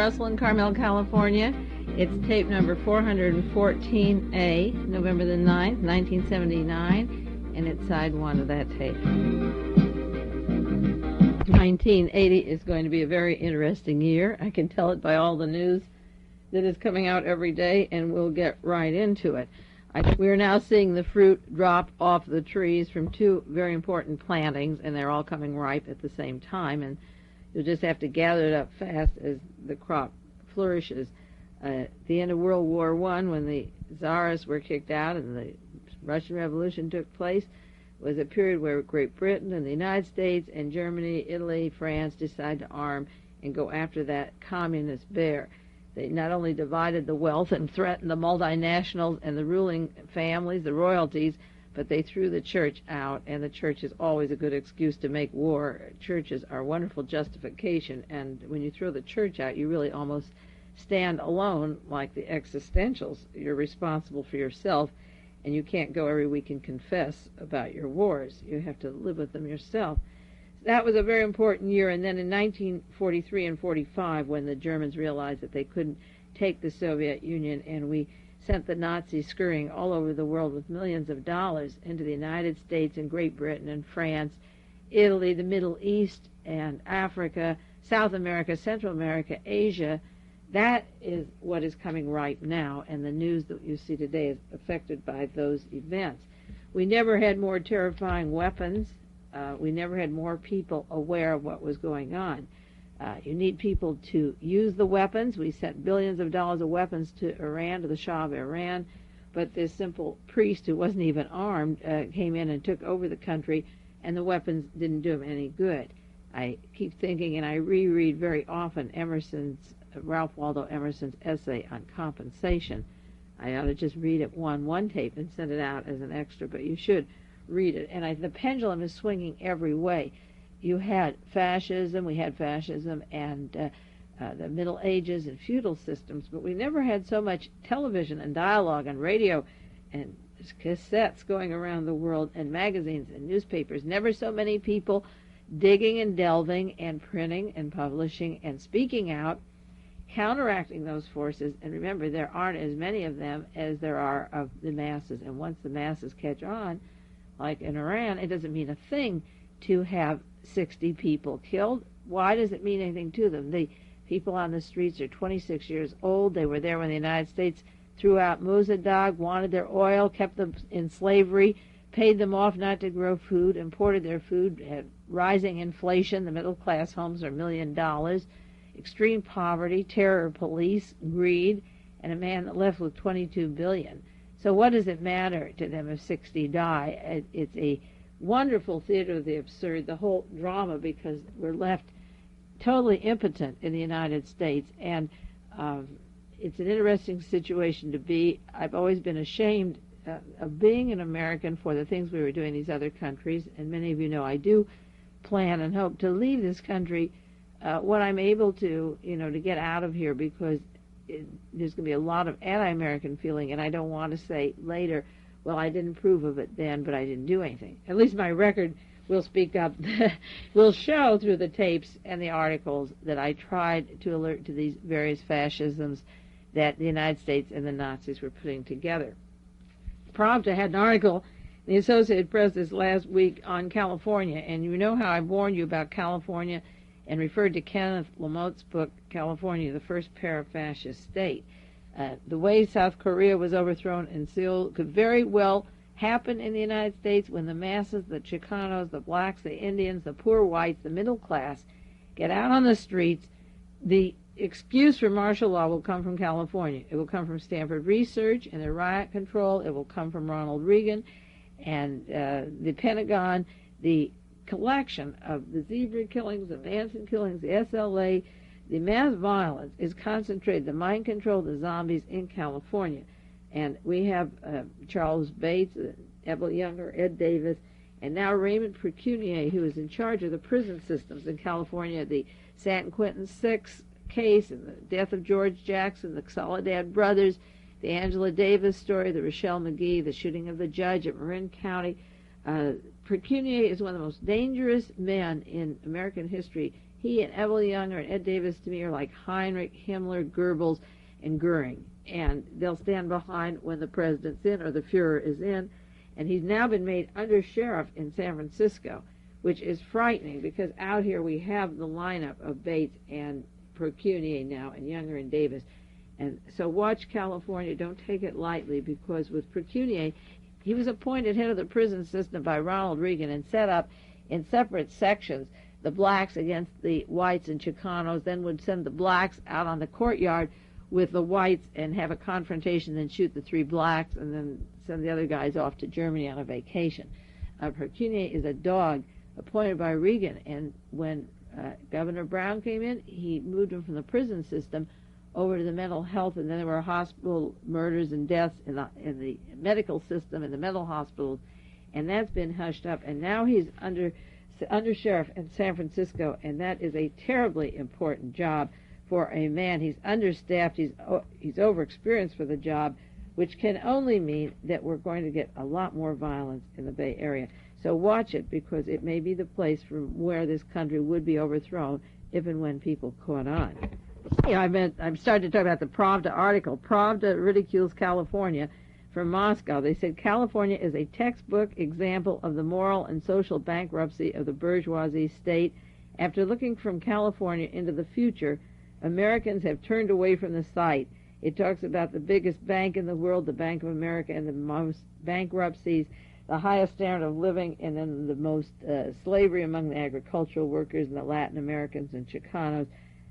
Brussell in Carmel, California. It's tape number 414A, November the 9th, 1979, and it's side one of that tape. 1980 is going to be a very interesting year. I can tell it by all the news that is coming out every day, and we'll get right into it. We're now seeing the fruit drop off the trees from two very important plantings, and they're all coming ripe at the same time, and you'll just have to gather it up fast as the crop flourishes. At the end of World War I, when the Tsarists were kicked out and the Russian Revolution took place, was a period where Great Britain and the United States and Germany, Italy, France decided to arm and go after that communist bear. They not only divided the wealth and threatened the multinationals and the ruling families, the royalties, but they threw the church out, and the church is always a good excuse to make war. Churches are wonderful justification, and when you throw the church out, you really almost stand alone like the existentials. You're responsible for yourself, and you can't go every week and confess about your wars. You have to live with them yourself. That was a very important year, and then in 1943 and 45, when the Germans realized that they couldn't take the Soviet Union, and we sent the Nazis scurrying all over the world with millions of dollars into the United States and Great Britain and France, Italy, the Middle East and Africa, South America, Central America, Asia. That is what is coming right now, and the news that you see today is affected by those events. We never had more terrifying weapons. We never had more people aware of what was going on. You need people to use the weapons. We sent billions of dollars of weapons to Iran, to the Shah of Iran, but this simple priest who wasn't even armed came in and took over the country, and the weapons didn't do him any good. I keep thinking, and I reread very often Ralph Waldo Emerson's essay on compensation. I ought to just read it one tape and send it out as an extra, but you should read it. And the pendulum is swinging every way. You had fascism, we had fascism and the Middle Ages and feudal systems, but we never had so much television and dialogue and radio and cassettes going around the world and magazines and newspapers. Never so many people digging and delving and printing and publishing and speaking out, counteracting those forces. And remember, there aren't as many of them as there are of the masses. And once the masses catch on, like in Iran, it doesn't mean a thing to have 60 people killed. Why does it mean anything to them? The people on the streets are 26 years old. They were there when the United States threw out Mossadegh, wanted their oil, kept them in slavery, paid them off not to grow food, imported their food, had rising inflation. The middle-class homes are $1 million, extreme poverty, terror police, greed, and a man that left with $22 billion. So what does it matter to them if 60 die? It's a wonderful theater of the absurd, the whole drama, because we're left totally impotent in the United States, and it's an interesting situation to be. I've always been ashamed of being an American for the things we were doing in these other countries, and many of you know I do plan and hope to leave this country when I'm able to, to get out of here, because there's going to be a lot of anti-American feeling, and I don't want to say later, well, I didn't approve of it then, but I didn't do anything. At least my record will speak up, will show through the tapes and the articles that I tried to alert to these various fascisms that the United States and the Nazis were putting together. Pravda had an article in the Associated Press this last week on California, and you know how I warned you about California and referred to Kenneth Lamote's book, California, the First Para-Fascist State. The way South Korea was overthrown in Seoul could very well happen in the United States when the masses, the Chicanos, the blacks, the Indians, the poor whites, the middle class, get out on the streets. The excuse for martial law will come from California. It will come from Stanford Research and their riot control. It will come from Ronald Reagan and the Pentagon, the collection of the zebra killings, the Vance killings, the SLA. The mass violence is concentrated, the mind control, the zombies in California. And we have Charles Bates, Ebel Younger, Ed Davis, and now Raymond Procunier, who is in charge of the prison systems in California, the San Quentin 6 case and the death of George Jackson, the Soledad brothers, the Angela Davis story, the Rochelle McGee, the shooting of the judge at Marin County. Procunier is one of the most dangerous men in American history. He and Evelyn Younger and Ed Davis, to me, are like Heinrich, Himmler, Goebbels, and Goering. And they'll stand behind when the president's in or the Fuhrer is in. And he's now been made under-sheriff in San Francisco, which is frightening because out here we have the lineup of Bates and Procunier now and Younger and Davis. And so watch California. Don't take it lightly, because with Procunier, he was appointed head of the prison system by Ronald Reagan and set up in separate sections the blacks against the whites and Chicanos, then would send the blacks out on the courtyard with the whites and have a confrontation, then shoot the 3 blacks, and then send the other guys off to Germany on a vacation. Procunier is a dog appointed by Reagan, and when Governor Brown came in, he moved him from the prison system over to the mental health, and then there were hospital murders and deaths in the medical system, in the mental hospitals, and that's been hushed up, and now he's under sheriff in San Francisco, and that is a terribly important job for a man. He's understaffed, he's overexperienced for the job, which can only mean that we're going to get a lot more violence in the Bay Area. So watch it, because it may be the place from where this country would be overthrown if and when people caught on. I'm starting to talk about the Pravda article. Pravda ridicules California from Moscow. They said California is a textbook example of the moral and social bankruptcy of the bourgeoisie state. After looking from California into the future, Americans have turned away from the site. It talks about the biggest bank in the world, the Bank of America, and the most bankruptcies, the highest standard of living, and then the most slavery among the agricultural workers and the Latin Americans and Chicanos,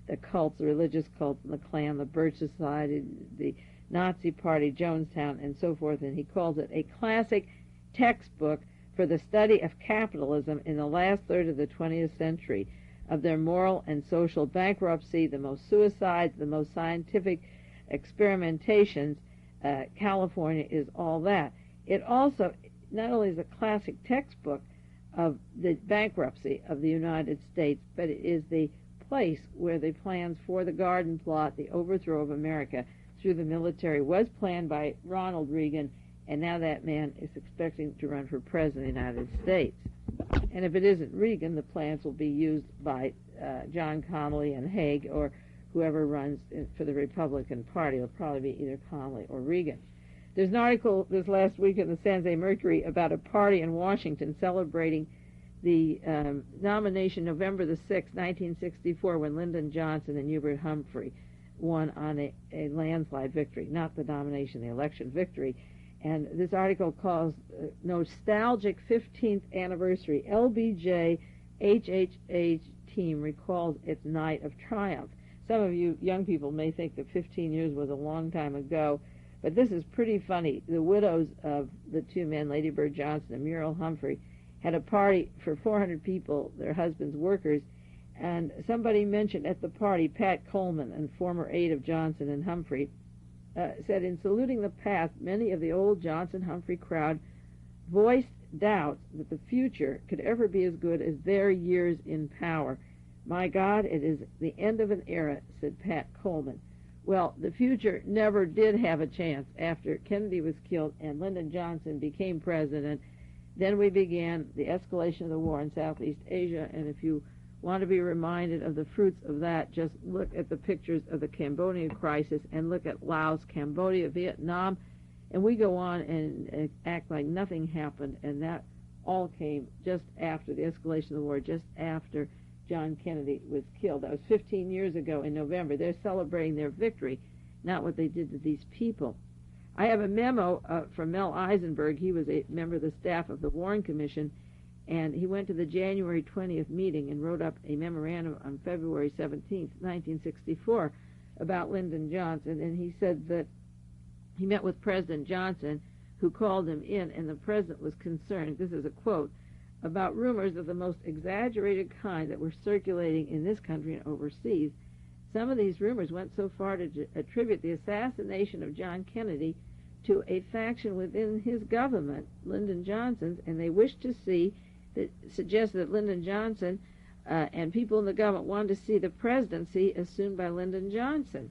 the cults, the religious cults, and the Klan, the Birch Society, the Nazi Party, Jonestown, and so forth. And he calls it a classic textbook for the study of capitalism in the last third of the 20th century, of their moral and social bankruptcy, the most suicides, the most scientific experimentations. California is all that. It also not only is a classic textbook of the bankruptcy of the United States, but it is the place where the plans for the Garden Plot, the overthrow of America through the military, was planned by Ronald Reagan, and now that man is expecting to run for president of the United States. And if it isn't Reagan, the plans will be used by John Connally and Haig, or whoever runs for the Republican Party. It'll probably be either Connally or Reagan. There's an article this last week in the San Jose Mercury about a party in Washington celebrating the nomination November the 6th, 1964, when Lyndon Johnson and Hubert Humphrey won on a landslide victory, not the nomination, the election victory. And this article calls Nostalgic 15th Anniversary. LBJ HHH team recalls its night of triumph. Some of you young people may think that 15 years was a long time ago, but this is pretty funny. The widows of the 2 men, Lady Bird Johnson and Muriel Humphrey, had a party for 400 people, their husbands' workers, and somebody mentioned at the party, Pat Coleman, and former aide of Johnson and Humphrey, said, in saluting the past, many of the old Johnson-Humphrey crowd voiced doubts that the future could ever be as good as their years in power. My God, it is the end of an era, said Pat Coleman. Well, the future never did have a chance after Kennedy was killed and Lyndon Johnson became president. Then we began the escalation of the war in Southeast Asia, and if you want to be reminded of the fruits of that, just look at the pictures of the Cambodia crisis and look at Laos, Cambodia, Vietnam, and we go on and act like nothing happened, and that all came just after the escalation of the war, just after John Kennedy was killed. That was 15 years ago in November. They're celebrating their victory, not what they did to these people. I have a memo from Mel Eisenberg. He was a member of the staff of the Warren Commission, and he went to the January 20th meeting and wrote up a memorandum on February 17th, 1964, about Lyndon Johnson, and he said that he met with President Johnson, who called him in, and the president was concerned, this is a quote, about rumors of the most exaggerated kind that were circulating in this country and overseas. Some of these rumors went so far to attribute the assassination of John Kennedy to a faction within his government, Lyndon Johnson's, and they wished to suggest that Lyndon Johnson and people in the government wanted to see the presidency assumed by Lyndon Johnson.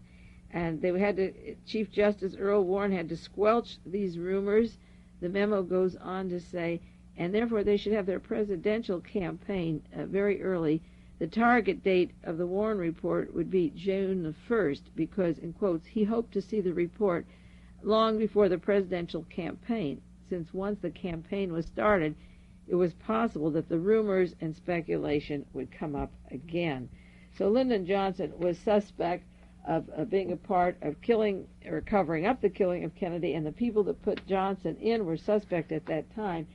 And they had to, Chief Justice Earl Warren had to squelch these rumors. The memo goes on to say, and therefore they should have their presidential campaign very early. The target date of the Warren report would be June the 1st because, in quotes, he hoped to see the report long before the presidential campaign, since once the campaign was started, it was possible that the rumors and speculation would come up again. So Lyndon Johnson was suspect of being a part of killing or covering up the killing of Kennedy, and the people that put Johnson in were suspect at that time.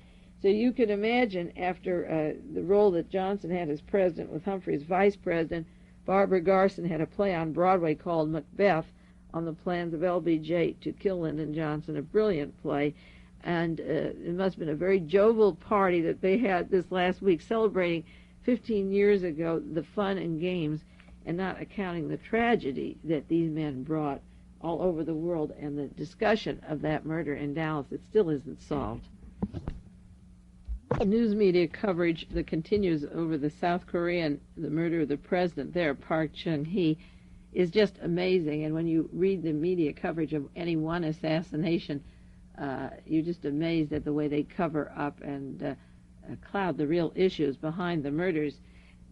So you can imagine, after the role that Johnson had as president with Humphrey as vice president, Barbara Garson had a play on Broadway called Macbeth on the plans of LBJ to kill Lyndon Johnson, a brilliant play. And it must have been a very jovial party that they had this last week, celebrating 15 years ago the fun and games, and not accounting the tragedy that these men brought all over the world, and the discussion of that murder in Dallas that still isn't solved. News media coverage that continues over the the murder of the president there, Park Chung-hee, is just amazing. And when you read the media coverage of any one assassination, you're just amazed at the way they cover up and cloud the real issues behind the murders.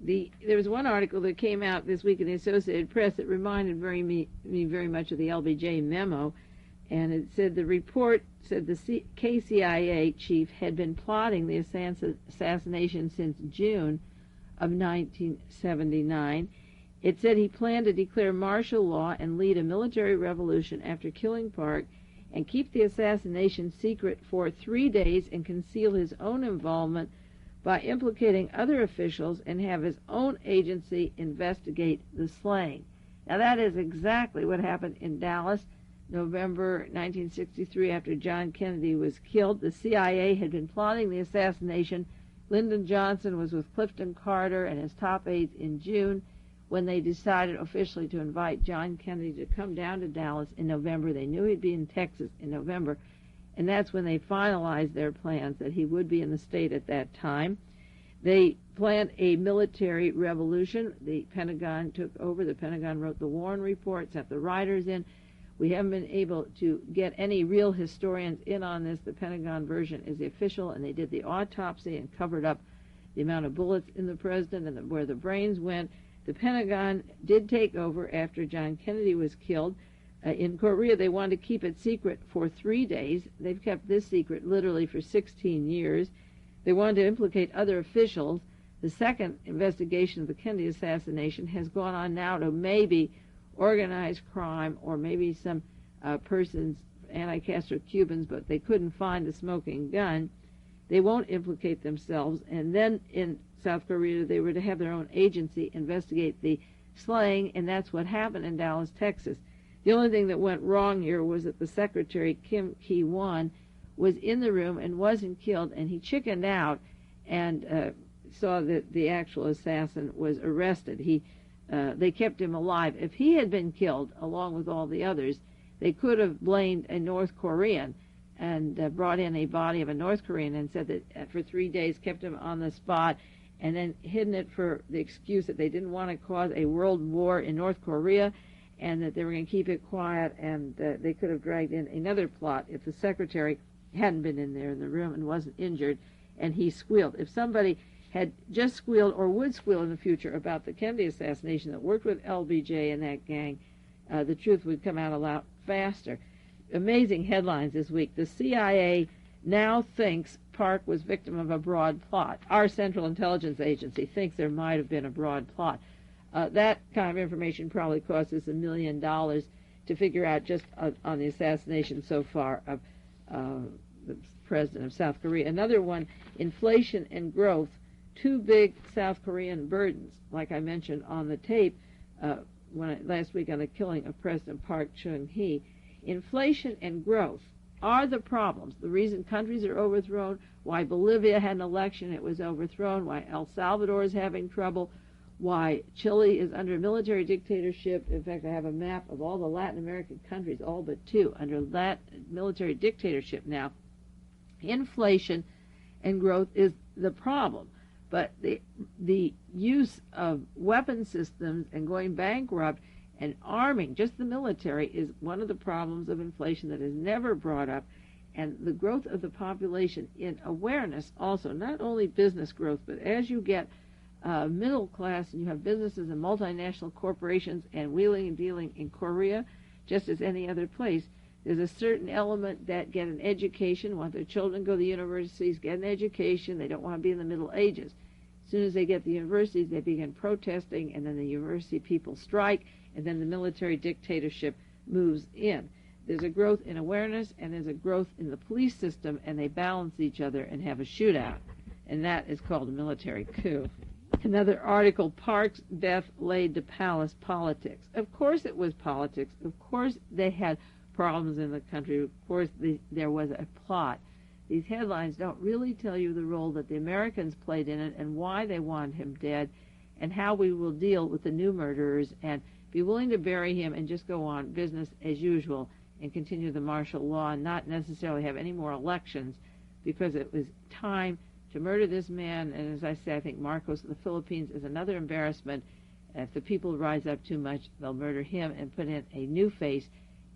There was one article that came out this week in the Associated Press that reminded me very much of the LBJ memo, and it said the report said the KCIA chief had been plotting the assassination since June of 1979. It said he planned to declare martial law and lead a military revolution after killing Park, and keep the assassination secret for 3 days and conceal his own involvement by implicating other officials and have his own agency investigate the slaying. Now that is exactly what happened in Dallas, November 1963, after John Kennedy was killed. The CIA had been plotting the assassination. Lyndon Johnson was with Clifton Carter and his top aides in June when they decided officially to invite John Kennedy to come down to Dallas in November. They knew he'd be in Texas in November, and that's when they finalized their plans that he would be in the state at that time. They planned a military revolution. The Pentagon took over. The Pentagon wrote the Warren report, sent the writers in. We haven't been able to get any real historians in on this. The Pentagon version is the official, and they did the autopsy and covered up the amount of bullets in the president and where the brains went. The Pentagon did take over after John Kennedy was killed. In Korea, they wanted to keep it secret for 3 days. They've kept this secret literally for 16 years. They wanted to implicate other officials. The second investigation of the Kennedy assassination has gone on now to maybe organized crime or maybe some persons, anti-Castro Cubans, but they couldn't find the smoking gun. They won't implicate themselves. And then in South Korea, they were to have their own agency investigate the slaying, and that's what happened in Dallas, Texas. The only thing that went wrong here was that the secretary, Kim Ki-won, was in the room and wasn't killed, and he chickened out and saw that the actual assassin was arrested. They kept him alive. If he had been killed, along with all the others, they could have blamed a North Korean and brought in a body of a North Korean and said that for 3 days, kept him on the spot, and then hidden it for the excuse that they didn't want to cause a world war in North Korea, and that they were going to keep it quiet, and they could have dragged in another plot if the secretary hadn't been in there in the room and wasn't injured, and he squealed. If somebody had just squealed or would squeal in the future about the Kennedy assassination that worked with LBJ and that gang, the truth would come out a lot faster. Amazing headlines this week. The CIA now thinks Park was victim of a broad plot. Our Central Intelligence Agency thinks there might have been a broad plot. That kind of information probably cost us $1 million to figure out just on the assassination so far of the president of South Korea. Another one, inflation and growth, two big South Korean burdens, like I mentioned on the tape last week on the killing of President Park Chung-hee. Inflation and growth are the problems. The reason countries are overthrown, why Bolivia had an election, it was overthrown, why El Salvador is having trouble, why Chile is under military dictatorship. In fact, I have a map of all the Latin American countries, all but two, under military dictatorship now. Inflation and growth is the problem. But the use of weapon systems and going bankrupt and arming just the military is one of the problems of inflation that is never brought up. And the growth of the population in awareness also, not only business growth, but as you get middle class and you have businesses and multinational corporations and wheeling and dealing in Korea, just as any other place, there's a certain element that get an education, want their children to go to universities, get an education. They don't want to be in the Middle Ages. As soon as they get to the universities, they begin protesting, and then the university people strike, and then the military dictatorship moves in. There's a growth in awareness, and there's a growth in the police system, and they balance each other and have a shootout. And that is called a military coup. Another article, Park's death laid to palace politics. Of course it was politics. Of course they had problems in the country. Of course there was a plot. These headlines don't really tell you the role that the Americans played in it and why they want him dead and how we will deal with the new murderers and be willing to bury him and just go on business as usual and continue the martial law and not necessarily have any more elections, because it was time to murder this man. And as I say, I think Marcos of the Philippines is another embarrassment. If the people rise up too much, they'll murder him and put in a new face.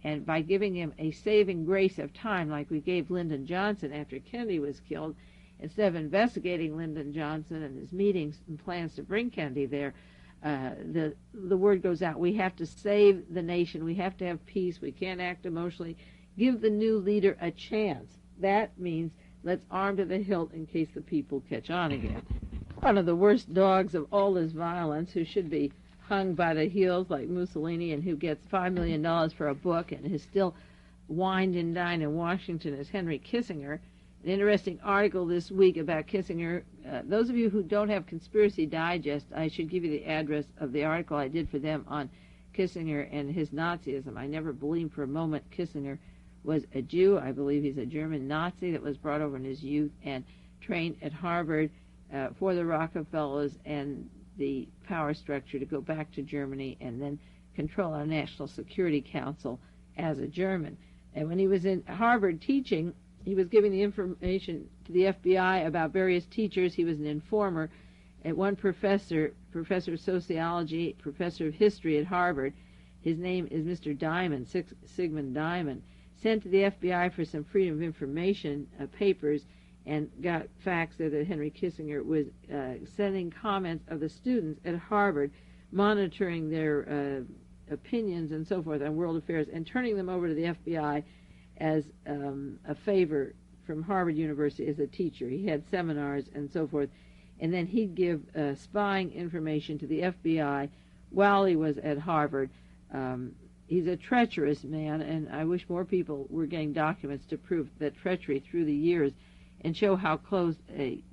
And by giving him a saving grace of time, like we gave Lyndon Johnson after Kennedy was killed, instead of investigating Lyndon Johnson and his meetings and plans to bring Kennedy there, the word goes out. We have to save the nation. We have to have peace. We can't act emotionally. Give the new leader a chance. That means let's arm to the hilt in case the people catch on again. One of the worst dogs of all this violence, who should be hung by the heels like Mussolini and who gets $5 million for a book and is still wined and dined in Washington, is Henry Kissinger. An interesting article this week about Kissinger. Those of you who don't have Conspiracy Digest, I should give you the address of the article I did for them on Kissinger and his Nazism. I never believed for a moment Kissinger was a Jew. I believe he's a German Nazi that was brought over in his youth and trained at Harvard for the Rockefellers and the power structure to go back to Germany and then control our National Security Council as a German. And when he was in Harvard teaching, he was giving the information to the FBI about various teachers. He was an informer. And one professor of sociology, professor of history at Harvard, his name is Mr. Diamond, Sigmund Diamond, sent to the FBI for some Freedom of Information papers and got facts that Henry Kissinger was sending comments of the students at Harvard, monitoring their opinions and so forth on world affairs, and turning them over to the FBI as a favor from Harvard University as a teacher. He had seminars and so forth, and then he'd give spying information to the FBI while he was at Harvard. He's a treacherous man, and I wish more people were getting documents to prove that treachery through the years and show how close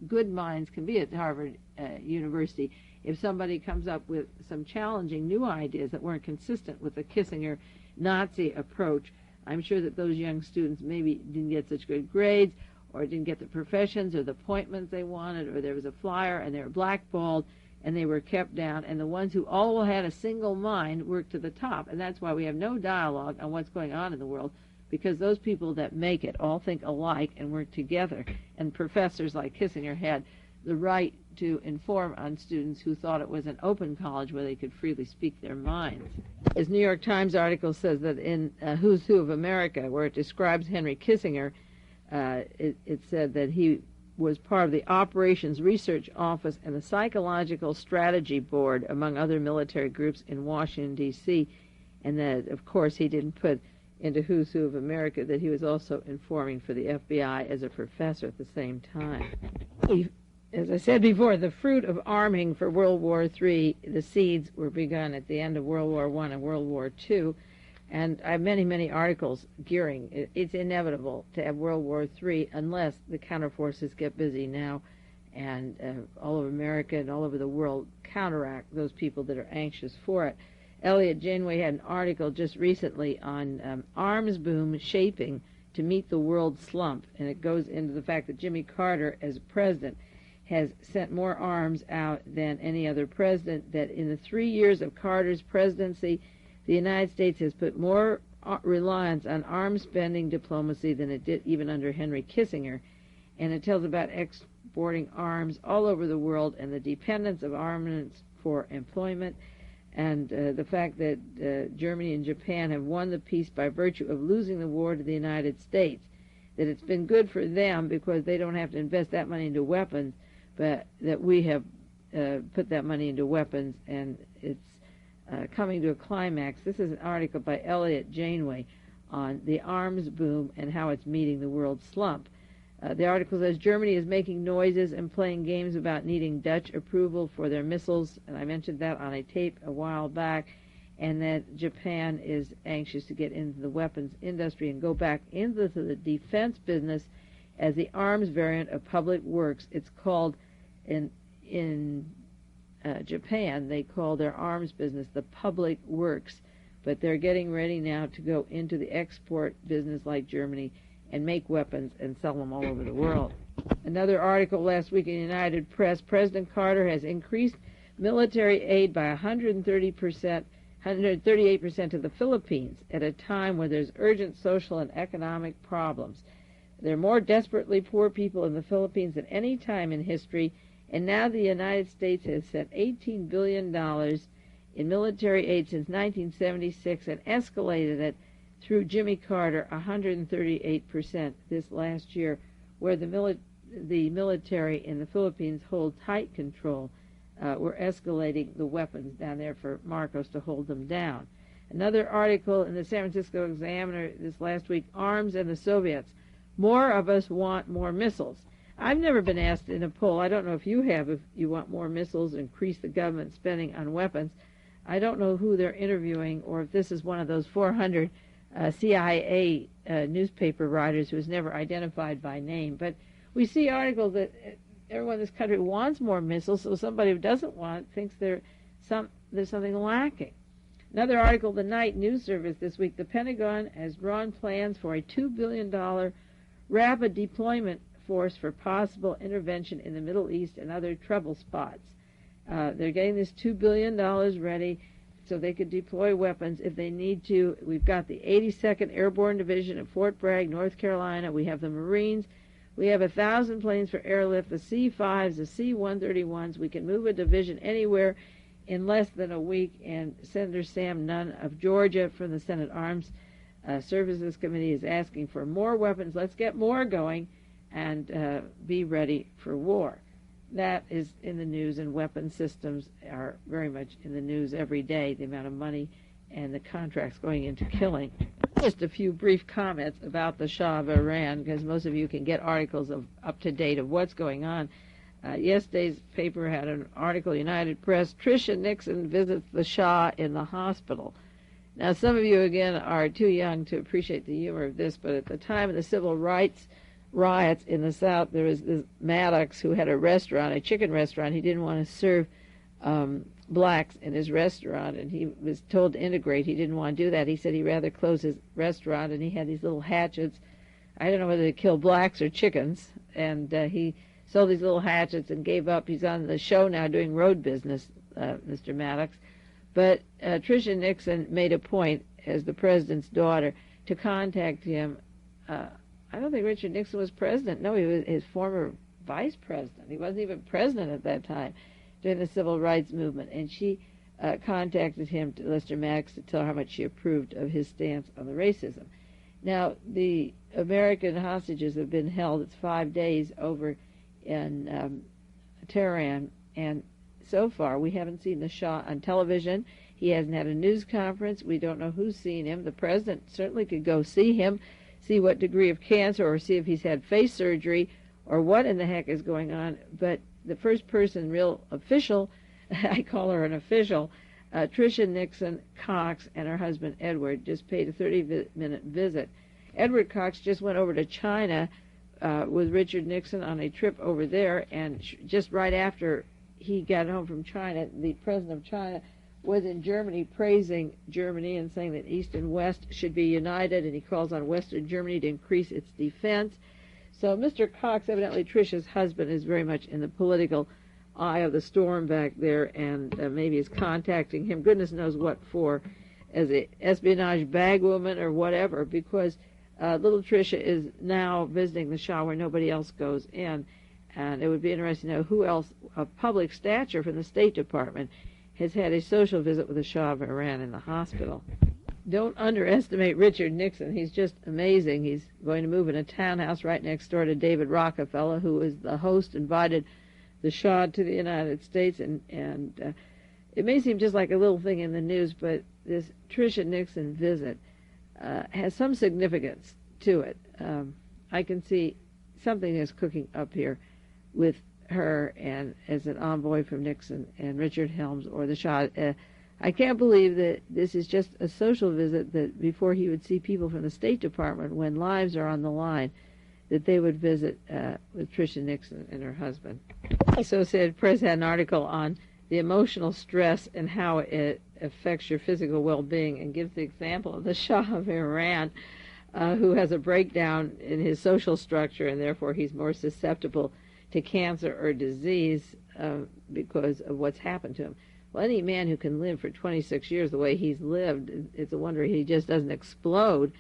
good minds can be at Harvard University. If somebody comes up with some challenging new ideas that weren't consistent with the Kissinger Nazi approach, I'm sure that those young students maybe didn't get such good grades or didn't get the professions or the appointments they wanted, or there was a flyer and they were blackballed and they were kept down, and the ones who all had a single mind worked to the top. And that's why we have no dialogue on what's going on in the world, because those people that make it all think alike and work together. And professors like Kissinger had the right to inform on students who thought it was an open college where they could freely speak their minds. As New York Times article says that in Who's Who of America, where it describes Henry Kissinger, it said that he was part of the Operations Research Office and the Psychological Strategy Board, among other military groups in Washington, D.C., and that, of course, he didn't put into Who's Who of America that he was also informing for the FBI as a professor at the same time. As I said before, the fruit of arming for World War III, the seeds were begun at the end of World War I and World War II, and I have many, many articles gearing. It's inevitable to have World War III unless the counterforces get busy now and all over America and all over the world counteract those people that are anxious for it. Elliot Janeway had an article just recently on arms boom shaping to meet the world slump, and it goes into the fact that Jimmy Carter, as president, has sent more arms out than any other president, that in the 3 years of Carter's presidency, the United States has put more reliance on arms spending diplomacy than it did even under Henry Kissinger. And it tells about exporting arms all over the world and the dependence of armaments for employment, and the fact that Germany and Japan have won the peace by virtue of losing the war to the United States. that it's been good for them because they don't have to invest that money into weapons, but that we have put that money into weapons, and it's coming to a climax. This is an article by Elliot Janeway on the arms boom and how it's meeting the world slump. The article says Germany is making noises and playing games about needing Dutch approval for their missiles, and I mentioned that on a tape a while back, and that Japan is anxious to get into the weapons industry and go back into the defense business as the arms variant of public works. It's called, in Japan, they call their arms business the public works, but they're getting ready now to go into the export business like Germany and make weapons and sell them all over the world. Another article last week in the United Press, President Carter has increased military aid by 138% to the Philippines at a time when there's urgent social and economic problems. There are more desperately poor people in the Philippines than any time in history, and now the United States has sent $18 billion in military aid since 1976 and escalated it through Jimmy Carter 138% this last year, where the military in the Philippines hold tight control. We're escalating the weapons down there for Marcos to hold them down. Another article in the San Francisco Examiner this last week, Arms and the Soviets. More of us want more missiles. I've never been asked in a poll, I don't know if you have, if you want more missiles, increase the government spending on weapons. I don't know who they're interviewing or if this is one of those 400 CIA newspaper writers who was never identified by name. But we see articles that everyone in this country wants more missiles, so somebody who doesn't want thinks there's something lacking. Another article, the Night News Service this week, the Pentagon has drawn plans for a $2 billion rapid deployment force for possible intervention in the Middle East and other trouble spots. They're getting this $2 billion ready so they could deploy weapons if they need to. We've got the 82nd Airborne Division at Fort Bragg, North Carolina. We have the Marines. We have 1,000 planes for airlift, the C-5s, the C-131s. We can move a division anywhere in less than a week. And Senator Sam Nunn of Georgia from the Senate Arms Services Committee is asking for more weapons. Let's get more going and be ready for war. That is in the news, and weapon systems are very much in the news every day, the amount of money and the contracts going into killing. Just a few brief comments about the Shah of Iran, because most of you can get articles of up-to-date of what's going on. Yesterday's paper had an article, United Press, Tricia Nixon visits the Shah in the hospital. Now, some of you, again, are too young to appreciate the humor of this, but at the time of the civil rights riots in the South, there was this Maddox who had a restaurant, a chicken restaurant. He didn't want to serve blacks in his restaurant, and he was told to integrate. He didn't want to do that. He said he'd rather close his restaurant, and he had these little hatchets. I don't know whether to kill blacks or chickens, and he sold these little hatchets and gave up. He's on the show now doing road business, Mr. Maddox. But Tricia Nixon made a point, as the president's daughter, to contact him. I don't think Richard Nixon was president. No, he was his former vice president. He wasn't even president at that time during the civil rights movement. And she contacted him, to Lester Maddox, to tell her how much she approved of his stance on the racism. Now, the American hostages have been held. It's 5 days over in Tehran, and so far we haven't seen the Shah on television. He hasn't had a news conference. We don't know who's seen him. The president certainly could go see him, see what degree of cancer, or see if he's had face surgery, or what in the heck is going on. But the first person, real official, I call her an official, Tricia Nixon Cox and her husband Edward just paid a 30-minute visit. Edward Cox just went over to China with Richard Nixon on a trip over there, and just right after he got home from China, the president of China was in Germany praising Germany and saying that East and West should be united, and he calls on Western Germany to increase its defense. So Mr. Cox, evidently Tricia's husband, is very much in the political eye of the storm back there, and maybe is contacting him, goodness knows what for, as an espionage bagwoman or whatever, because little Tricia is now visiting the Shah where nobody else goes in, and it would be interesting to know who else of public stature from the State Department has had a social visit with the Shah of Iran in the hospital. Don't underestimate Richard Nixon. He's just amazing. He's going to move in a townhouse right next door to David Rockefeller, who is the host, invited the Shah to the United States. And it may seem just like a little thing in the news, but this Tricia Nixon visit has some significance to it. I can see something is cooking up here with her and as an envoy from Nixon and Richard Helms or the Shah. I can't believe that this is just a social visit, that before he would see people from the State Department when lives are on the line, that they would visit with Tricia Nixon and her husband. The Associated Press had an article on the emotional stress and how it affects your physical well-being, and gives the example of the Shah of Iran, who has a breakdown in his social structure, and therefore he's more susceptible to cancer or disease because of what's happened to him. Well, any man who can live for 26 years the way he's lived, it's a wonder he just doesn't explode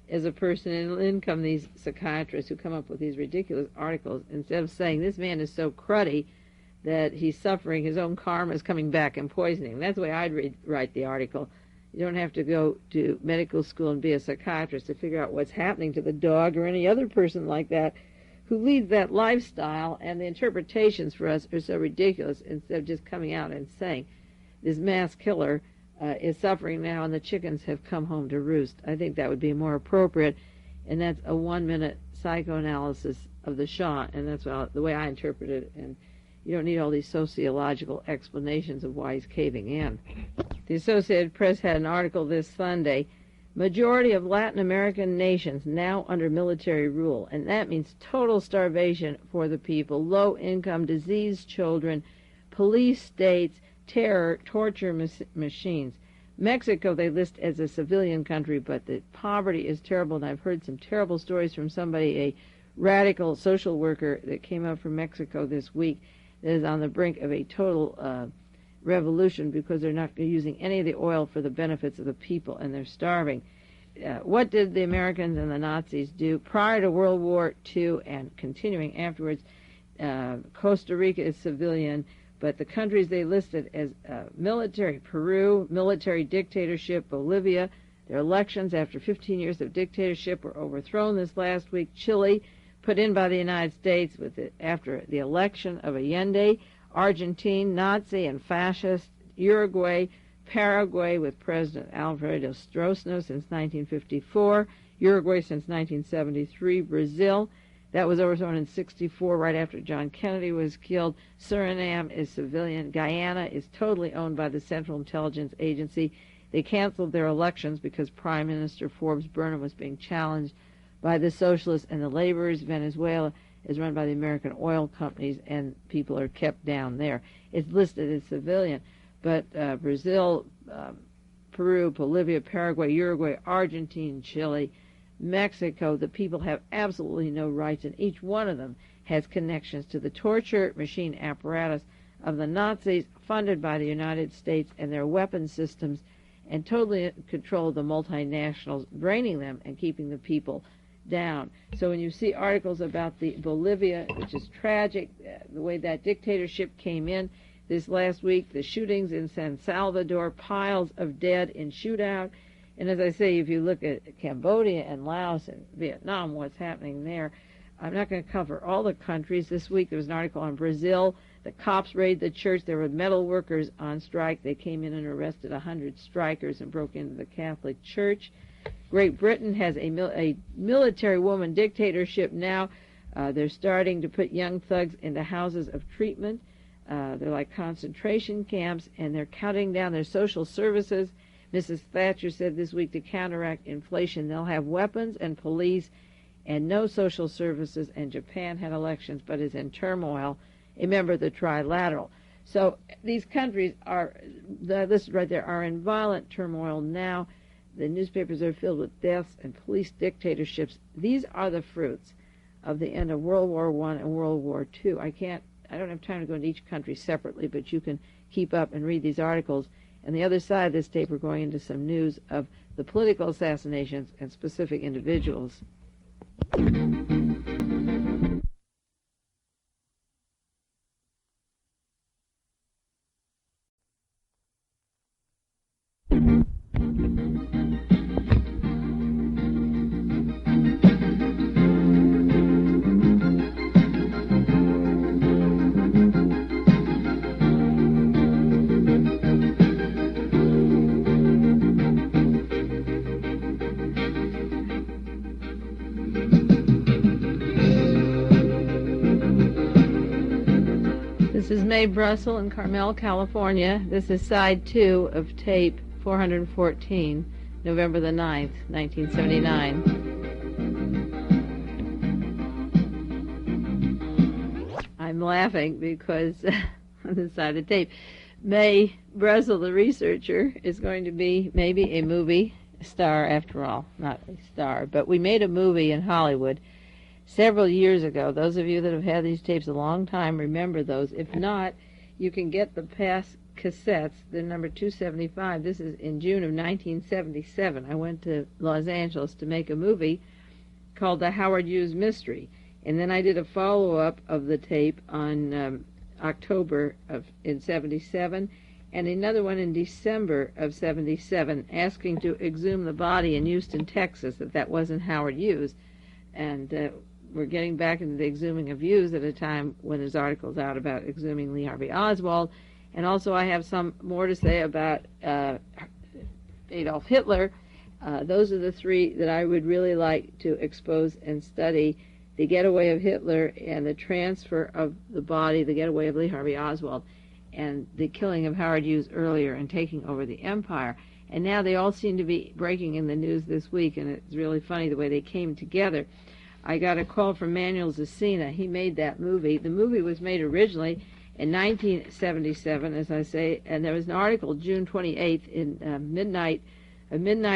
as a person. And in come these psychiatrists who come up with these ridiculous articles, instead of saying this man is so cruddy that he's suffering, his own karma is coming back and poisoning. That's the way I'd write the article. You don't have to go to medical school and be a psychiatrist to figure out what's happening to the dog or any other person like that who leads that lifestyle, and the interpretations for us are so ridiculous, instead of just coming out and saying this mass killer is suffering now and the chickens have come home to roost. I think that would be more appropriate, and that's a 1-minute psychoanalysis of the Shah, and that's the way I interpret it, and you don't need all these sociological explanations of why he's caving in. The Associated Press had an article this Sunday, majority of Latin American nations now under military rule, and that means total starvation for the people, low income, diseased children, police states, terror, torture machines. Mexico they list as a civilian country, but the poverty is terrible, and I've heard some terrible stories from somebody, a radical social worker that came up from Mexico this week, that is on the brink of a total revolution because they're not using any of the oil for the benefits of the people, and they're starving. What did the Americans and the Nazis do prior to World War II and continuing afterwards? Costa Rica is civilian, but the countries they listed as military: Peru, military dictatorship; Bolivia, their elections after 15 years of dictatorship were overthrown this last week; Chile, put in by the United States after the election of Allende; Argentina, Nazi and fascist; Uruguay, Paraguay with President Alfredo Stroessner since 1954, Uruguay since 1973, Brazil, that was overthrown in 1964 right after John Kennedy was killed; Suriname is civilian; Guyana is totally owned by the Central Intelligence Agency. They canceled their elections because Prime Minister Forbes Burnham was being challenged by the socialists and the laborers. Venezuela is run by the American oil companies, and people are kept down there. It's listed as civilian, but Brazil, Peru, Bolivia, Paraguay, Uruguay, Argentina, Chile, Mexico, the people have absolutely no rights, and each one of them has connections to the torture machine apparatus of the Nazis, funded by the United States and their weapon systems, and totally control the multinationals, draining them and keeping the people down. So when you see articles about the Bolivia, which is tragic, the way that dictatorship came in this last week, the shootings in San Salvador, piles of dead in shootout, and as I say, if you look at Cambodia and Laos and Vietnam, what's happening there, I'm not going to cover all the countries. This week there was an article on Brazil. The cops raided the church. There were metal workers on strike. They came in and arrested 100 strikers and broke into the Catholic Church. Great Britain has a military woman dictatorship now. They're starting to put young thugs into houses of treatment. They're like concentration camps, and they're cutting down their social services. Mrs. Thatcher said this week, to counteract inflation, they'll have weapons and police and no social services. And Japan had elections but is in turmoil, a member of the Trilateral. So these countries are, listed right there, are in violent turmoil now. The newspapers are filled with deaths and police dictatorships. These are the fruits of the end of World War I and World War II. I don't have time to go into each country separately, but you can keep up and read these articles. And the other side of this tape, we're going into some news of the political assassinations and specific individuals. Mae Brussell in Carmel, California. This is side 2 of tape 414, November the 9th, 1979. I'm laughing because on the side of tape, Mae Brussell, the researcher, is going to be maybe a movie star after all. Not a star, but we made a movie in Hollywood several years ago. Those of you that have had these tapes a long time remember those. If not, you can get the past cassettes. They're number 275. This is in June of 1977. I went to Los Angeles to make a movie called The Howard Hughes Mystery. And then I did a follow-up of the tape on October in 77, and another one in December of 77, asking to exhume the body in Houston, Texas, that wasn't Howard Hughes. And we're getting back into the exhuming of Hughes at a time when there's articles out about exhuming Lee Harvey Oswald. And also I have some more to say about Adolf Hitler. Those are the three that I would really like to expose and study: the getaway of Hitler and the transfer of the body, the getaway of Lee Harvey Oswald, and the killing of Howard Hughes earlier and taking over the empire. And now they all seem to be breaking in the news this week, and it's really funny the way they came together. I got a call from Manuel Zacina. He made that movie. The movie was made originally in 1977, as I say, and there was an article June 28th in a midnight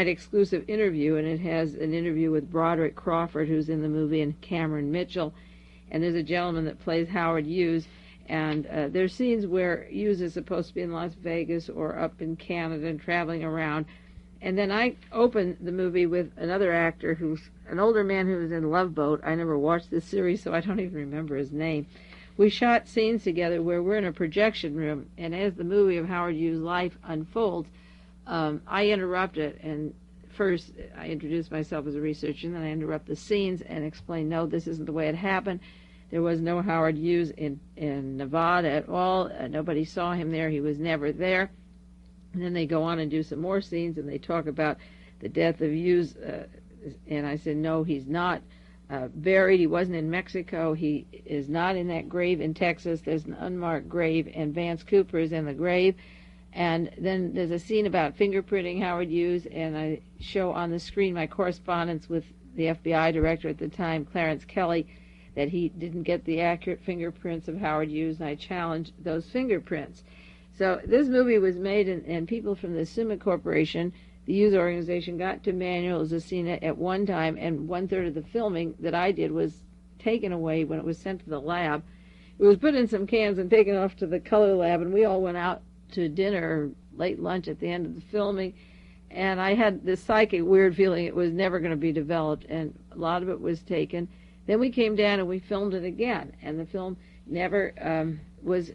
exclusive interview, and it has an interview with Broderick Crawford, who's in the movie, and Cameron Mitchell, and there's a gentleman that plays Howard Hughes, and there's scenes where Hughes is supposed to be in Las Vegas or up in Canada and traveling around. And then I opened the movie with another actor who's an older man who was in Love Boat. I never watched this series, so I don't even remember his name. We shot scenes together where we're in a projection room, and as the movie of Howard Hughes' life unfolds, I interrupt it, and first I introduce myself as a researcher, and then I interrupt the scenes and explain, no, this isn't the way it happened. There was no Howard Hughes in Nevada at all. Nobody saw him there. He was never there. And then they go on and do some more scenes, and they talk about the death of Hughes. And I said, no, he's not buried. He wasn't in Mexico. He is not in that grave in Texas. There's an unmarked grave, and Vance Cooper is in the grave. And then there's a scene about fingerprinting Howard Hughes, and I show on the screen my correspondence with the FBI director at the time, Clarence Kelly, that he didn't get the accurate fingerprints of Howard Hughes, and I challenged those fingerprints. So this movie was made, and people from the Suma Corporation, the Hughes organization, got to Manuel Zacina at one time, and 1/3 of the filming that I did was taken away when it was sent to the lab. It was put in some cans and taken off to the color lab, and we all went out to dinner, late lunch at the end of the filming, and I had this psychic weird feeling it was never going to be developed, and a lot of it was taken. Then we came down and we filmed it again, and the film never was,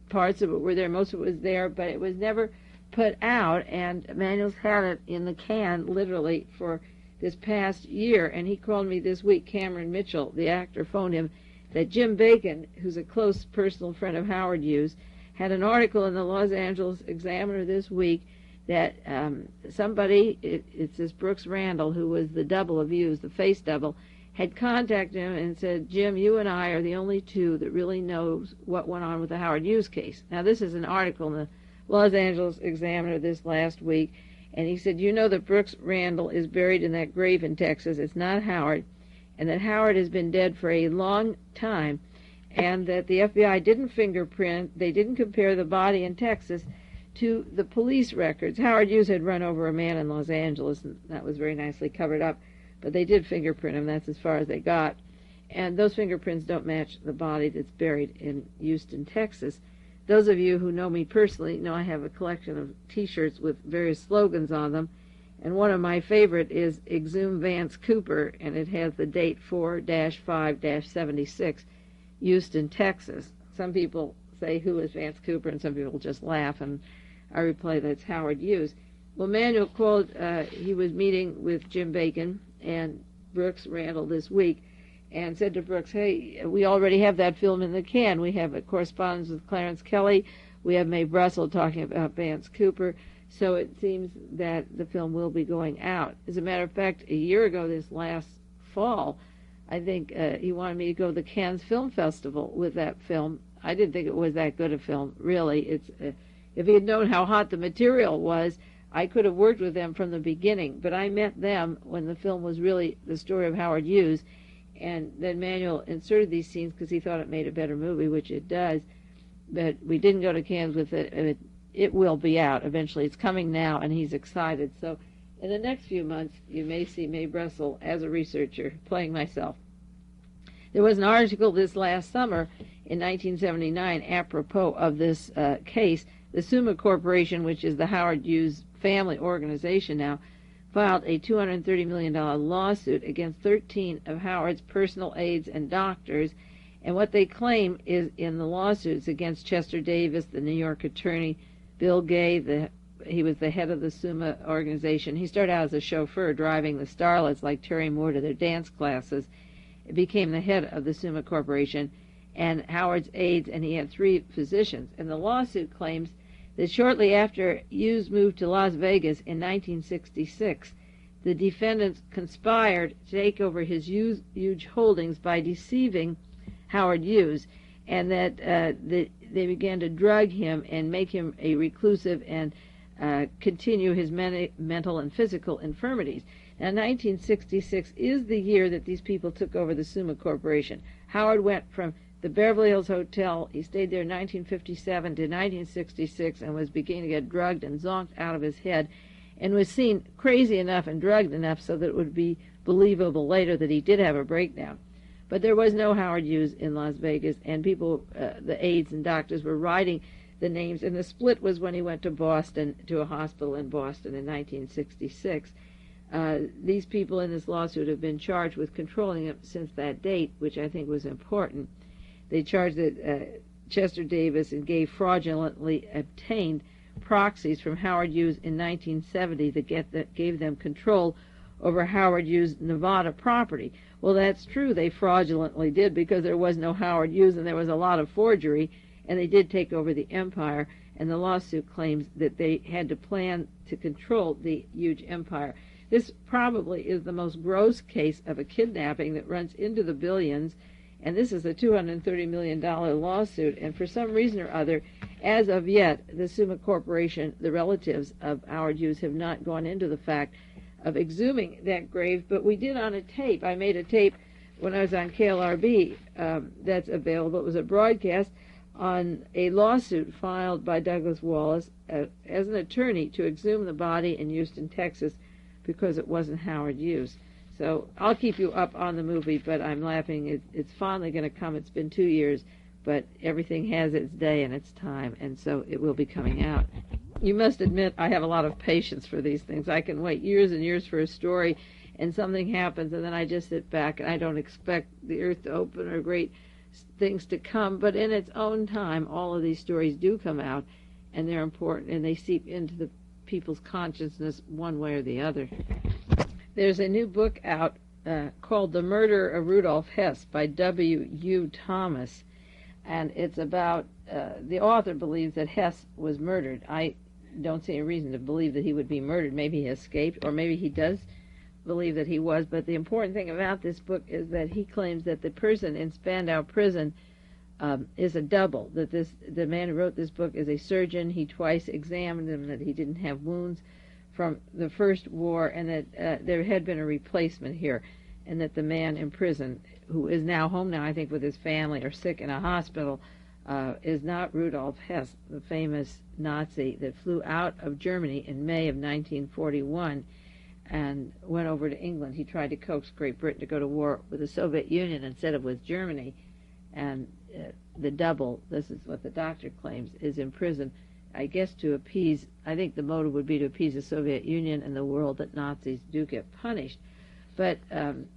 parts of it were there, most of it was there, but it was never put out, and Manuel's had it in the can, literally, for this past year, and he called me this week. Cameron Mitchell, the actor, phoned him that Jim Bacon, who's a close personal friend of Howard Hughes, had an article in the Los Angeles Examiner this week that somebody, it's this Brooks Randall, who was the double of Hughes, the face double, had contacted him and said, Jim, you and I are the only two that really knows what went on with the Howard Hughes case. Now, this is an article in the Los Angeles Examiner this last week, and he said, you know that Brooks Randall is buried in that grave in Texas. It's not Howard, and that Howard has been dead for a long time, and that the FBI didn't fingerprint, they didn't compare the body in Texas to the police records. Howard Hughes had run over a man in Los Angeles, and that was very nicely covered up. But they did fingerprint him. That's as far as they got. And those fingerprints don't match the body that's buried in Houston, Texas. Those of you who know me personally know I have a collection of T-shirts with various slogans on them. And one of my favorite is Exhume Vance Cooper, and it has the date 4-5-76, Houston, Texas. Some people say, who is Vance Cooper? And some people just laugh, and I reply, that's Howard Hughes. Well, Manuel called, he was meeting with Jim Bacon and Brooks Randall this week, and said to Brooks, hey, we already have that film in the can. We have a correspondence with Clarence Kelly. We have Mae Brussell talking about Vance Cooper. So it seems that the film will be going out. As a matter of fact, a year ago this last fall, I think he wanted me to go to the Cannes Film Festival with that film. I didn't think it was that good a film, really. If he had known how hot the material was, I could have worked with them from the beginning. But I met them when the film was really the story of Howard Hughes, and then Manuel inserted these scenes because he thought it made a better movie, which it does. But we didn't go to Cannes with it. It will be out eventually. It's coming now, and he's excited. So in the next few months, you may see Mae Brussell as a researcher, playing myself. There was an article this last summer in 1979 apropos of this case. The Suma Corporation, which is the Howard Hughes family organization now, filed a $230 million lawsuit against 13 of Howard's personal aides and doctors. And what they claim is in the lawsuits against Chester Davis, the New York attorney, Bill Gay, he was the head of the Suma organization. He started out as a chauffeur driving the starlets like Terry Moore to their dance classes. He became the head of the Suma Corporation and Howard's aides, and he had 3 physicians. And the lawsuit claims that shortly after Hughes moved to Las Vegas in 1966, the defendants conspired to take over his huge holdings by deceiving Howard Hughes, and that they began to drug him and make him a reclusive and continue his mental and physical infirmities. Now, 1966 is the year that these people took over the Suma Corporation. Howard went from the Beverly Hills Hotel, he stayed there in 1957 to 1966 and was beginning to get drugged and zonked out of his head, and was seen crazy enough and drugged enough so that it would be believable later that he did have a breakdown. But there was no Howard Hughes in Las Vegas, and people, the aides and doctors, were writing the names, and the split was when he went to Boston, to a hospital in Boston in 1966. These people in this lawsuit have been charged with controlling him since that date, which I think was important. They charged that Chester Davis and Gay fraudulently obtained proxies from Howard Hughes in 1970 that gave them control over Howard Hughes' Nevada property. Well, that's true. They fraudulently did, because there was no Howard Hughes and there was a lot of forgery, and they did take over the empire, and the lawsuit claims that they had to plan to control the huge empire. This probably is the most gross case of a kidnapping that runs into the billions, and this is a $230 million lawsuit, and for some reason or other, as of yet, the Suma Corporation, the relatives of Howard Hughes, have not gone into the fact of exhuming that grave, but we did on a tape. I made a tape when I was on KLRB that's available. It was a broadcast on a lawsuit filed by Douglas Wallace as an attorney to exhume the body in Houston, Texas, because it wasn't Howard Hughes. So I'll keep you up on the movie, but I'm laughing. It's finally going to come. It's been 2 years, but everything has its day and its time, and so it will be coming out. You must admit I have a lot of patience for these things. I can wait years and years for a story, and something happens, and then I just sit back, and I don't expect the earth to open or great things to come, but in its own time, all of these stories do come out, and they're important, and they seep into the people's consciousness one way or the other. There's a new book out called The Murder of Rudolf Hess by W.U. Thomas, and it's about, the author believes that Hess was murdered. I don't see a reason to believe that he would be murdered. Maybe he escaped, or maybe he does believe that he was, but the important thing about this book is that he claims that the person in Spandau prison is a double, that the man who wrote this book is a surgeon. He twice examined him, that he didn't have wounds from the first war, and that there had been a replacement here, and that the man in prison, who is now home now, I think, with his family, or sick in a hospital, is not Rudolf Hess, the famous Nazi that flew out of Germany in May of 1941 and went over to England. He tried to coax Great Britain to go to war with the Soviet Union instead of with Germany, and the double, this is what the doctor claims, is in prison, I guess to appease, I think the motive would be to appease the Soviet Union and the world that Nazis do get punished. But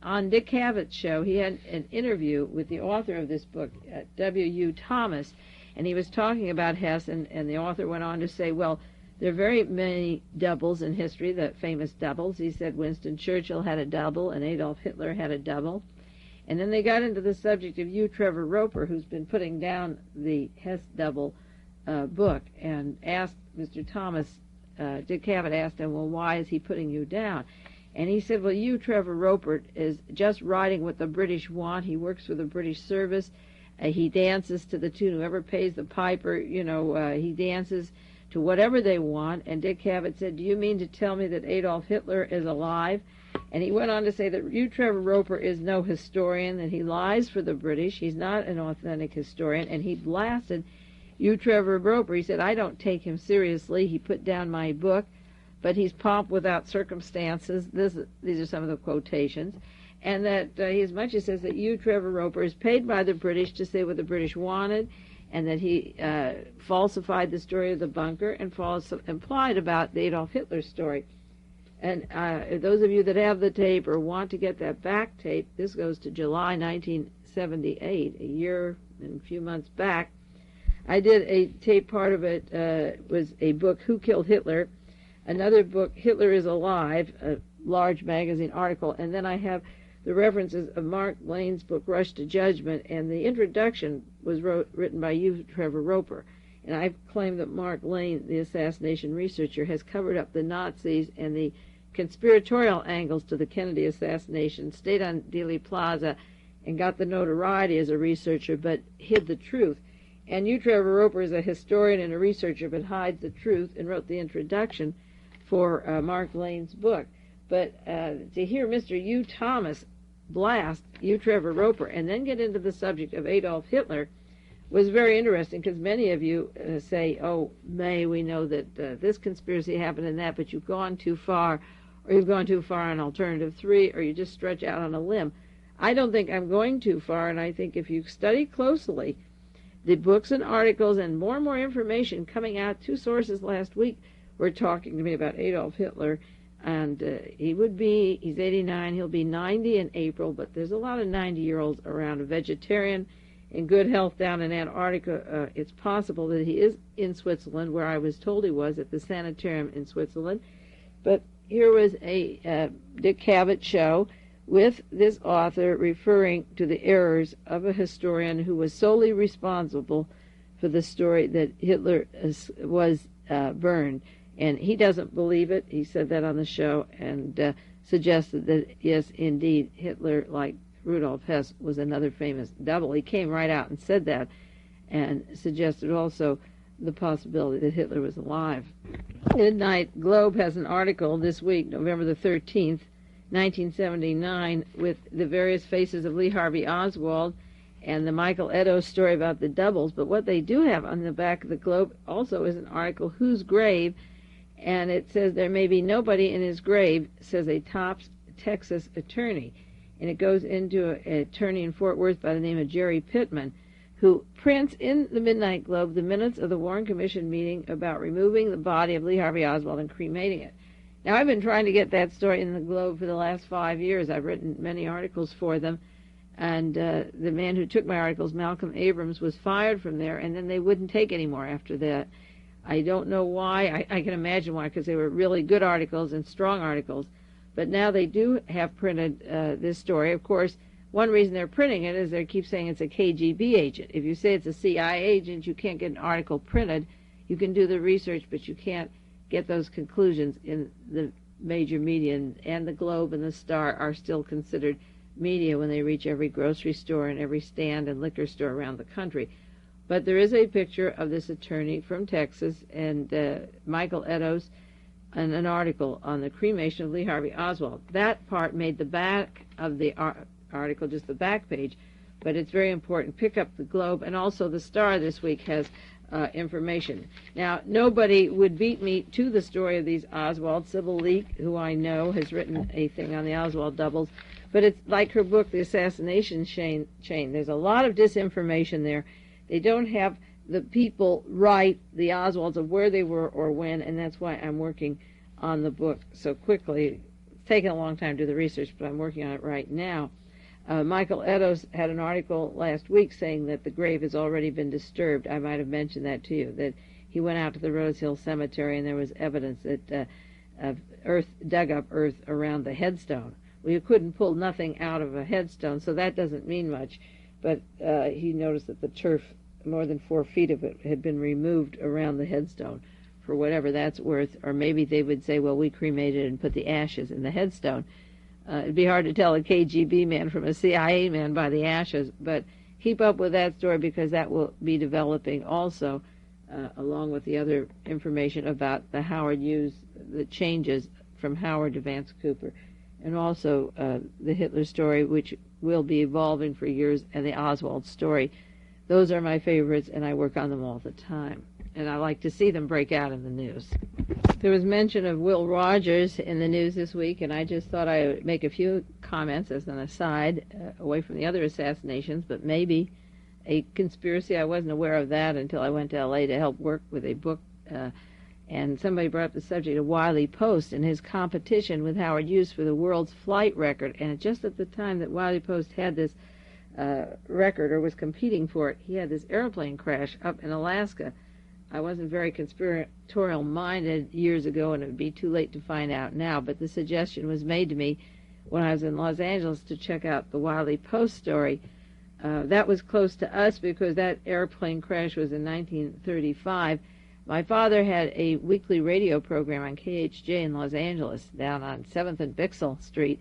on Dick Cavett's show, he had an interview with the author of this book, W.U. Thomas, and he was talking about Hess, and the author went on to say, well, there are very many doubles in history, the famous doubles. He said Winston Churchill had a double, and Adolf Hitler had a double. And then they got into the subject of U. Trevor Roper, who's been putting down the Hess double book, and asked Mr. Thomas, Dick Cavett asked him, well, why is he putting you down? And he said, well, U. Trevor Roper is just writing what the British want. He works for the British service, He dances to the tune, whoever pays the piper, he dances to whatever they want. And Dick Cavett said, "Do you mean to tell me that Adolf Hitler is alive?" And he went on to say that Hugh Trevor Roper is no historian, that he lies for the British. He's not an authentic historian. And he blasted Hugh Trevor Roper. He said, "I don't take him seriously. He put down my book, but he's pomp without circumstances." These are some of the quotations. And that he as much as says that Hugh Trevor Roper is paid by the British to say what the British wanted, and that he falsified the story of the bunker and implied about the Adolf Hitler story. And those of you that have the tape or want to get that back tape, this goes to July 1978, a year and a few months back. I did a tape, part of it was a book, Who Killed Hitler? Another book, Hitler is Alive, a large magazine article, and then I have the references of Mark Lane's book, Rush to Judgment, and the introduction was written by Hugh Trevor Roper. And I've claimed that Mark Lane, the assassination researcher, has covered up the Nazis and the conspiratorial angles to the Kennedy assassination, stayed on Dealey Plaza, and got the notoriety as a researcher, but hid the truth. And Hugh Trevor Roper is a historian and a researcher, but hides the truth, and wrote the introduction for Mark Lane's book. But to hear Mr. Hugh Thomas blast Hugh Trevor Roper and then get into the subject of Adolf Hitler was very interesting, because many of you say, "Oh, Mae, we know that this conspiracy happened and that, but you've gone too far, or you've gone too far on alternative 3, or you just stretch out on a limb." I don't think I'm going too far, and I think if you study closely the books and articles and more information coming out, 2 sources last week were talking to me about Adolf Hitler. And he's 89, he'll be 90 in April, but there's a lot of 90-year-olds around, a vegetarian in good health down in Antarctica. It's possible that he is in Switzerland, where I was told he was, at the sanitarium in Switzerland. But here was a Dick Cavett show with this author referring to the errors of a historian who was solely responsible for the story that Hitler was burned. And he doesn't believe it. He said that on the show, and suggested that, yes, indeed, Hitler, like Rudolf Hess, was another famous double. He came right out and said that, and suggested also the possibility that Hitler was alive. Midnight Globe has an article this week, November the 13th, 1979, with the various faces of Lee Harvey Oswald and the Michael Eddowes story about the doubles. But what they do have on the back of the Globe also is an article, Whose Grave? And it says, "There may be nobody in his grave," says a top Texas attorney. And it goes into an attorney in Fort Worth by the name of Jerry Pittman, who prints in the Midnight Globe the minutes of the Warren Commission meeting about removing the body of Lee Harvey Oswald and cremating it. Now, I've been trying to get that story in the Globe for the last 5 years. I've written many articles for them. And the man who took my articles, Malcolm Abrams, was fired from there, and then they wouldn't take any more after that. I don't know why. I can imagine why, because they were really good articles and strong articles. But now they do have printed this story. Of course, one reason they're printing it is they keep saying it's a KGB agent. If you say it's a CIA agent, you can't get an article printed. You can do the research, but you can't get those conclusions in the major media. And the Globe and the Star are still considered media when they reach every grocery store and every stand and liquor store around the country. But there is a picture of this attorney from Texas and Michael Eddowes, and an article on the cremation of Lee Harvey Oswald. That part made the back of the article, just the back page, but it's very important. Pick up the Globe, and also the Star this week has information. Now, nobody would beat me to the story of these Oswald. Sybil Leek, who I know, has written a thing on the Oswald doubles, but it's like her book, The Assassination Chain. There's a lot of disinformation there. They don't have the people write the Oswalds of where they were or when, and that's why I'm working on the book so quickly. It's taken a long time to do the research, but I'm working on it right now. Michael Eddowes had an article last week saying that the grave has already been disturbed. I might have mentioned that to you, that he went out to the Rose Hill Cemetery and there was evidence that dug up earth around the headstone. Well, you couldn't pull nothing out of a headstone, so that doesn't mean much. But he noticed that the turf, more than 4 feet of it, had been removed around the headstone for whatever that's worth. Or maybe they would say, well, we cremated and put the ashes in the headstone. It'd be hard to tell a KGB man from a CIA man by the ashes, but keep up with that story because that will be developing also, along with the other information about the Howard Hughes, the changes from Howard to Vance Cooper, and also the Hitler story, which will be evolving for years, and the Oswald story. Those are my favorites, and I work on them all the time. And I like to see them break out in the news. There was mention of Will Rogers in the news this week, and I just thought I would make a few comments as an aside, away from the other assassinations, but maybe a conspiracy. I wasn't aware of that until I went to L.A. to help work with a book, and somebody brought up the subject of Wiley Post and his competition with Howard Hughes for the world's flight record. And just at the time that Wiley Post had this record, or was competing for it, he had this airplane crash up in Alaska. I wasn't very conspiratorial-minded years ago, and it would be too late to find out now, but the suggestion was made to me when I was in Los Angeles to check out the Wiley Post story. That was close to us because that airplane crash was in 1935. My father had a weekly radio program on KHJ in Los Angeles, down on 7th and Bixel Street,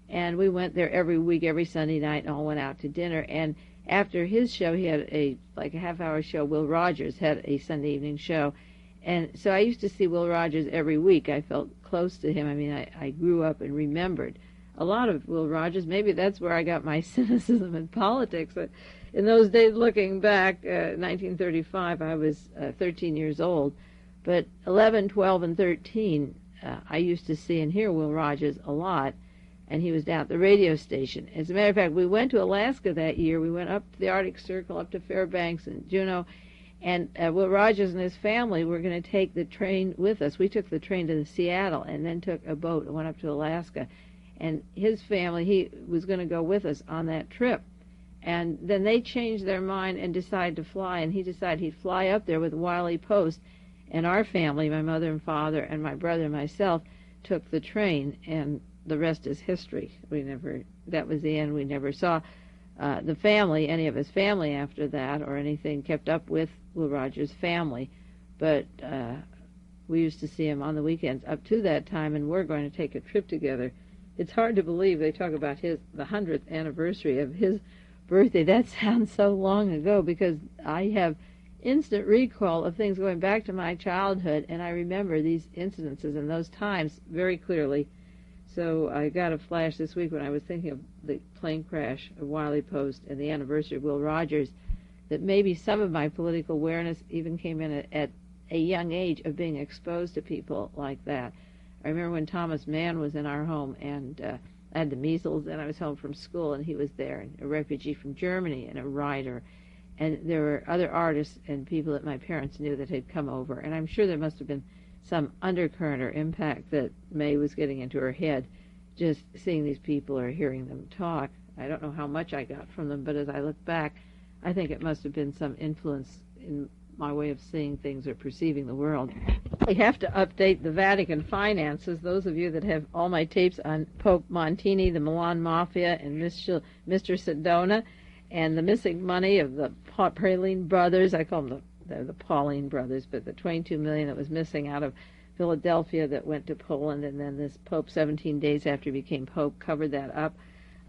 and we went there every week, every Sunday night, and all went out to dinner. And after his show, he had a half-hour show. Will Rogers had a Sunday evening show, and so I used to see Will Rogers every week. I felt close to him. I mean, I grew up and remembered a lot of Will Rogers. Maybe that's where I got my cynicism in politics. But in those days, looking back, 1935, I was 13 years old. But 11, 12, and 13, I used to see and hear Will Rogers a lot, and he was down at the radio station. As a matter of fact, we went to Alaska that year. We went up to the Arctic Circle, up to Fairbanks and Juneau, and Will Rogers and his family were going to take the train with us. We took the train to Seattle and then took a boat and went up to Alaska. And his family, he was going to go with us on that trip. And then they changed their mind and decided to fly, and he decided he'd fly up there with Wiley Post. And our family, my mother and father and my brother and myself, took the train, and the rest is history. That was the end. We never saw the family, any of his family after that, or anything kept up with Will Rogers' family. But we used to see him on the weekends up to that time, and we're going to take a trip together. It's hard to believe they talk about the 100th anniversary of his birthday. That sounds so long ago, because I have instant recall of things going back to my childhood, and I remember these incidences in those times very clearly. So I got a flash this week when I was thinking of the plane crash of Wiley Post and the anniversary of Will Rogers, that maybe some of my political awareness even came in at a young age of being exposed to people like that. I remember when Thomas Mann was in our home, and I had the measles, and I was home from school, and he was there, and a refugee from Germany, and a writer. And there were other artists and people that my parents knew that had come over, and I'm sure there must have been some undercurrent or impact that Mae was getting into her head, just seeing these people or hearing them talk. I don't know how much I got from them, but as I look back, I think it must have been some influence in my way of seeing things or perceiving the world. I have to update the Vatican finances. Those of you that have all my tapes on Pope Montini, the Milan Mafia, and Mr. Sedona, and the missing money of the Praline brothers, I call them the Pauline brothers, but the $22 million that was missing out of Philadelphia that went to Poland, and then this Pope 17 days after he became Pope covered that up.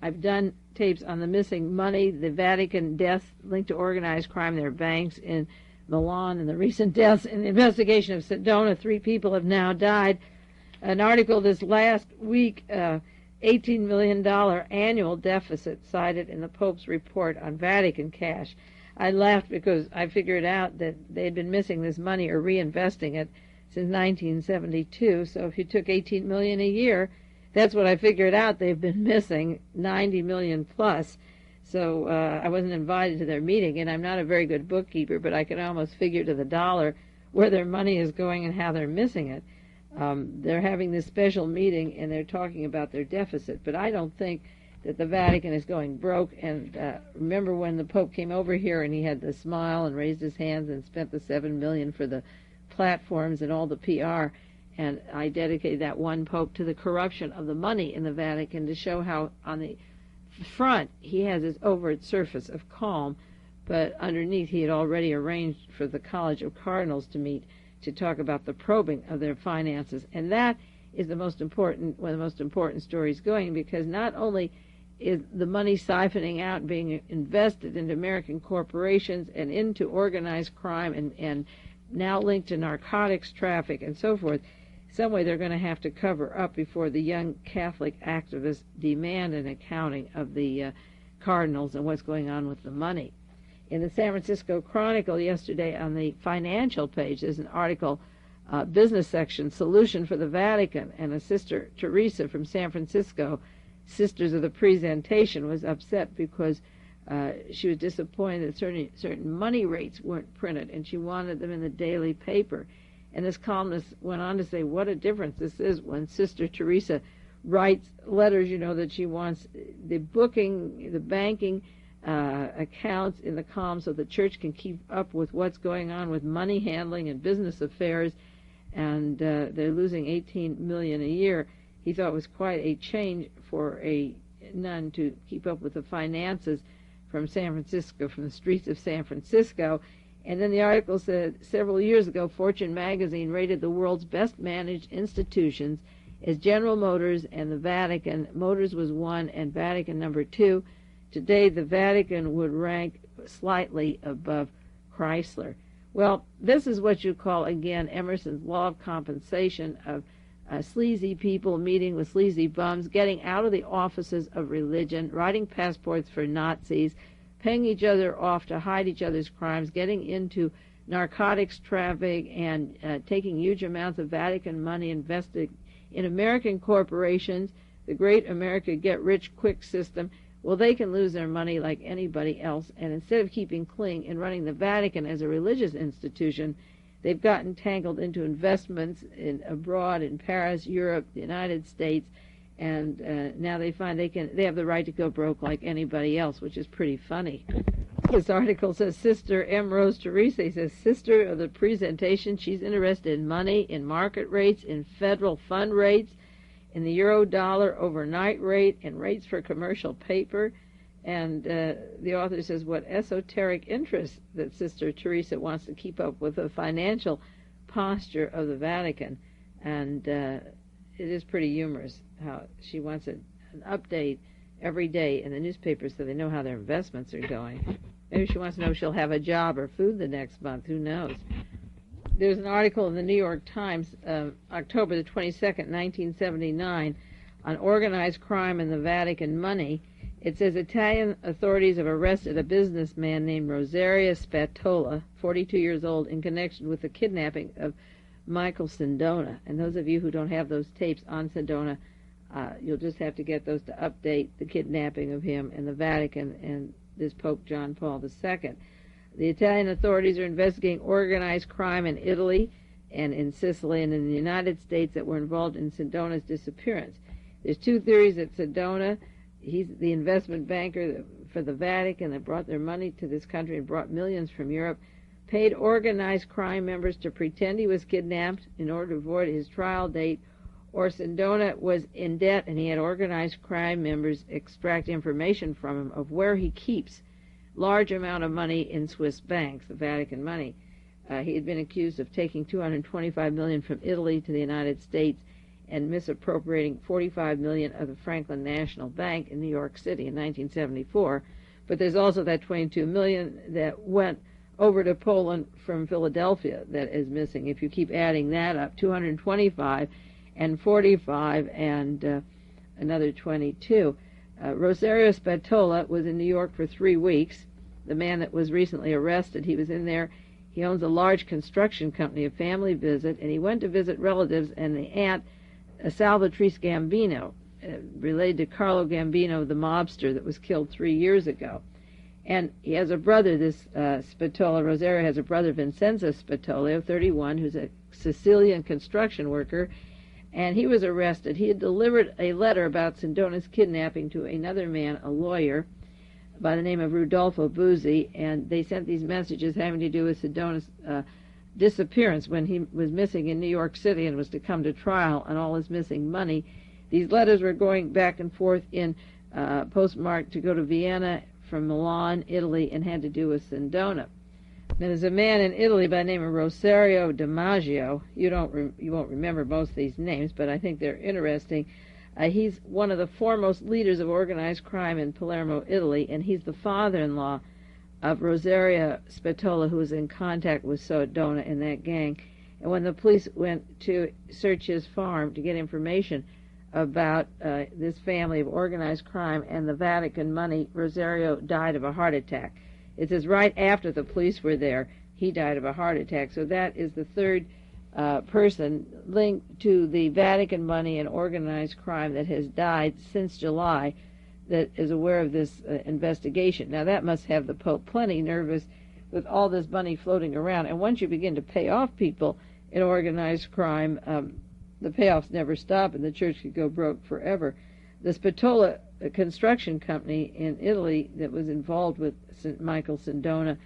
I've done tapes on the missing money, the Vatican deaths linked to organized crime, their banks in Milan, and the recent deaths in the investigation of Sedona. 3 people have now died. An article this last week, $18 million annual deficit cited in the Pope's report on Vatican cash. I laughed because I figured out that they'd been missing this money or reinvesting it since 1972. So if you took $18 million a year, that's what I figured out. They've been missing $90 million plus. So I wasn't invited to their meeting, and I'm not a very good bookkeeper, but I can almost figure to the dollar where their money is going and how they're missing it. They're having this special meeting, and they're talking about their deficit, but I don't think that the Vatican is going broke. And remember when the Pope came over here and he had the smile and raised his hands and spent the $7 million for the platforms and all the PR, and I dedicated that one Pope to the corruption of the money in the Vatican to show how on the front he has this overt surface of calm, but underneath he had already arranged for the College of Cardinals to meet to talk about the probing of their finances. And that is the most important, one of the most important stories going, because not only is the money siphoning out, being invested into American corporations and into organized crime and now linked to narcotics traffic and so forth. Some way they're going to have to cover up before the young Catholic activists demand an accounting of the cardinals and what's going on with the money. In the San Francisco Chronicle yesterday on the financial page, there's an article, business section, Solution for the Vatican, and a Sister Teresa from San Francisco, Sisters of the Presentation, was upset because she was disappointed that certain money rates weren't printed, and she wanted them in the daily paper. And this columnist went on to say what a difference this is when Sister Teresa writes letters, that she wants the booking, the banking accounts in the column so the church can keep up with what's going on with money handling and business affairs, and they're losing $18 million a year. He thought it was quite a change for a nun to keep up with the finances from San Francisco, from the streets of San Francisco. And then the article said, several years ago, Fortune magazine rated the world's best managed institutions as General Motors and the Vatican. Motors was 1 and Vatican number 2. Today, the Vatican would rank slightly above Chrysler. Well, this is what you call, again, Emerson's law of compensation, of sleazy people meeting with sleazy bums, getting out of the offices of religion, writing passports for Nazis, paying each other off to hide each other's crimes, getting into narcotics traffic, and taking huge amounts of Vatican money invested in American corporations, the great America get-rich-quick system. Well, they can lose their money like anybody else, and instead of keeping clean and running the Vatican as a religious institution, they've gotten tangled into investments abroad, in Paris, Europe, the United States, and now they find they have the right to go broke like anybody else, which is pretty funny. This article says Sister M. Rose Teresa says, Sister of the Presentation, she's interested in money, in market rates, in federal fund rates, in the euro-dollar overnight rate, and rates for commercial paper. And the author says what esoteric interest that Sister Teresa wants to keep up with the financial posture of the Vatican. And it is pretty humorous how she wants an update every day in the newspaper so they know how their investments are going. Maybe she wants to know if she'll have a job or food the next month. Who knows? There's an article in the New York Times, October the 22nd, 1979, on organized crime and the Vatican money. It says Italian authorities have arrested a businessman named Rosario Spatola, 42 years old, in connection with the kidnapping of Michael Sindona. And those of you who don't have those tapes on Sindona, you'll just have to get those to update the kidnapping of him and the Vatican and this Pope John Paul II. The Italian authorities are investigating organized crime in Italy and in Sicily and in the United States that were involved in Sindona's disappearance. There's two theories that Sindona, he's the investment banker for the Vatican that brought their money to this country and brought millions from Europe, paid organized crime members to pretend he was kidnapped in order to avoid his trial date, or Sindona was in debt and he had organized crime members extract information from him of where he keeps large amount of money in Swiss banks, the Vatican money. He had been accused of taking $225 million from Italy to the United States and misappropriating $45 million of the Franklin National Bank in New York City in 1974. But there's also that $22 million that went over to Poland from Philadelphia that is missing. If you keep adding that up, 225 and 45 and another 22. Rosario Spatola was in New York for 3 weeks. The man that was recently arrested, he was in there. He owns a large construction company, a family visit, and he went to visit relatives and the aunt, Salvatrice Gambino, related to Carlo Gambino, the mobster that was killed 3 years ago. And he has a brother, this Spatola, Rosario has a brother, Vincenzo Spatola, 31, who's a Sicilian construction worker, and he was arrested. He had delivered a letter about Sindona's kidnapping to another man, a lawyer, by the name of Rudolfo Buzzi, and they sent these messages having to do with Sindona's disappearance when he was missing in New York City and was to come to trial and all his missing money. These letters were going back and forth in postmarked to go to Vienna from Milan, Italy, and had to do with Sindona. Now, there's a man in Italy by the name of Rosario DiMaggio. You won't remember most of these names, but I think they're interesting. He's one of the foremost leaders of organized crime in Palermo, Italy, and he's the father-in-law of Rosario Spatola, who was in contact with Sodona in that gang. And when the police went to search his farm to get information about this family of organized crime and the Vatican money, Rosario died of a heart attack. It says right after the police were there, he died of a heart attack. So that is the third person linked to the Vatican money and organized crime that has died since July that is aware of this investigation. Now that must have the Pope plenty nervous with all this money floating around. And once you begin to pay off people in organized crime, the payoffs never stop and the church could go broke forever. The Spatola construction company in Italy that was involved with St. Michael Sindona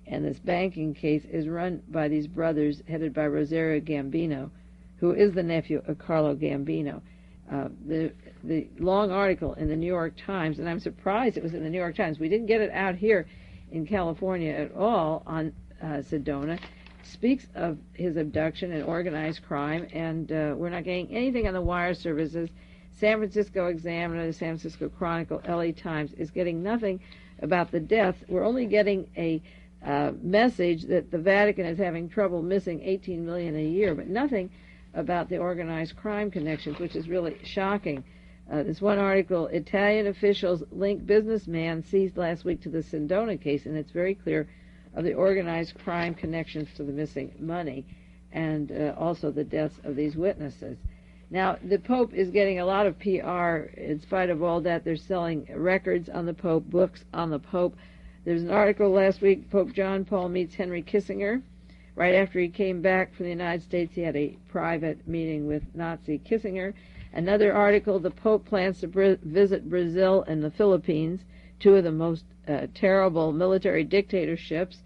and this banking case is run by these brothers headed by Rosario Gambino, who is the nephew of Carlo Gambino. The long article in the New York Times, and I'm surprised it was in the New York Times. We didn't get it out here in California at all on Sedona, speaks of his abduction and organized crime, and we're not getting anything on the wire services. San Francisco Examiner, the San Francisco Chronicle, LA Times is getting nothing about the death. We're only getting a message that the Vatican is having trouble missing $18 million a year, but nothing about the organized crime connections, which is really shocking. This one article, Italian officials link businessman seized last week to the Sindona case, and it's very clear of the organized crime connections to the missing money and also the deaths of these witnesses. Now, the Pope is getting a lot of PR. In spite of all that, they're selling records on the Pope, books on the Pope. There's an article last week, Pope John Paul meets Henry Kissinger. Right after he came back from the United States, he had a private meeting with Nazi Kissinger. Another article, the Pope plans to visit Brazil and the Philippines, two of the most terrible military dictatorships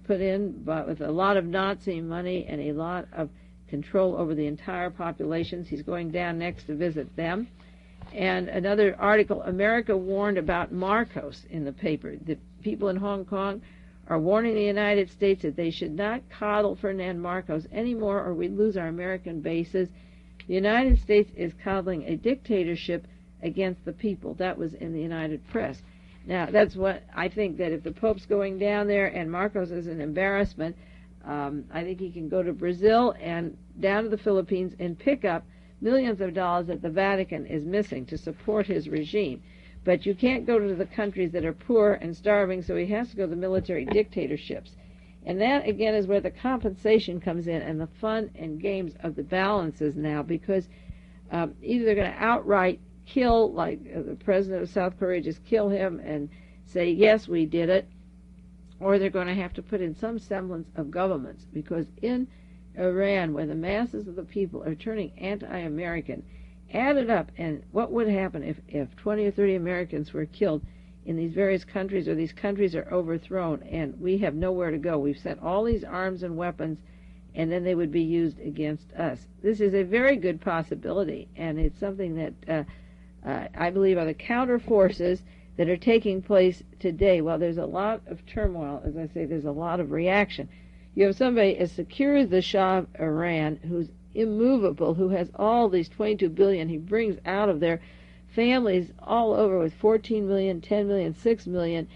put in, but with a lot of Nazi money and a lot of control over the entire populations. He's going down next to visit them. And another article, America warned about Marcos in the paper. The people in Hong Kong are warning the United States that they should not coddle Ferdinand Marcos anymore or we lose our American bases. The United States is coddling a dictatorship against the people. That was in the United Press. Now, that's what I think, that if the Pope's going down there and Marcos is an embarrassment, I think he can go to Brazil and down to the Philippines and pick up millions of dollars that the Vatican is missing to support his regime. But you can't go to the countries that are poor and starving, so he has to go to the military dictatorships. And that, again, is where the compensation comes in and the fun and games of the balances now, because either they're going to outright kill, like the president of South Korea, just kill him and say, yes, we did it, or they're going to have to put in some semblance of governments, because in Iran, where the masses of the people are turning anti-American, add it up, and what would happen if 20 or 30 Americans were killed in these various countries, or these countries are overthrown, and we have nowhere to go. We've sent all these arms and weapons, and then they would be used against us. This is a very good possibility, and it's something that I believe are the counter forces that are taking place today. While there's a lot of turmoil, as I say, there's a lot of reaction. You have somebody as secure as the Shah of Iran, who's immovable, who has all these $22 billion he brings out of their families all over with 14 million, 10 million, 6 million,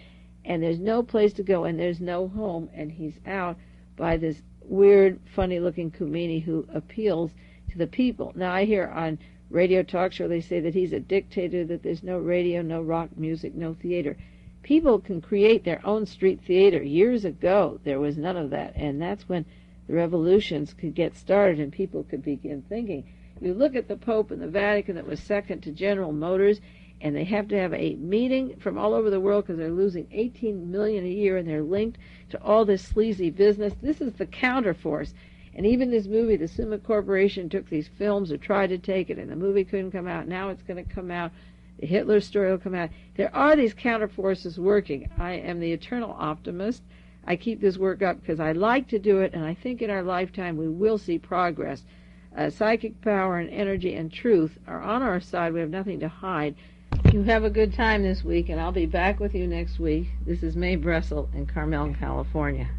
and there's no place to go and there's no home, and he's out by this weird, funny-looking Khomeini who appeals to the people. Now, I hear on radio talk show they say that he's a dictator, that there's no radio, no rock music, no theater. People can create their own street theater. Years ago, there was none of that, and that's when the revolutions could get started and people could begin thinking. You look at the Pope and the Vatican that was second to General Motors, and they have to have a meeting from all over the world because they're losing $18 million a year, and they're linked to all this sleazy business. This is the counterforce. And even this movie, the Suma Corporation took these films or tried to take it, and the movie couldn't come out. Now it's going to come out. The Hitler story will come out. There are these counterforces working. I am the eternal optimist. I keep this work up because I like to do it, and I think in our lifetime we will see progress. Psychic power and energy and truth are on our side. We have nothing to hide. You have a good time this week, and I'll be back with you next week. This is Mae Brussell in Carmel, California.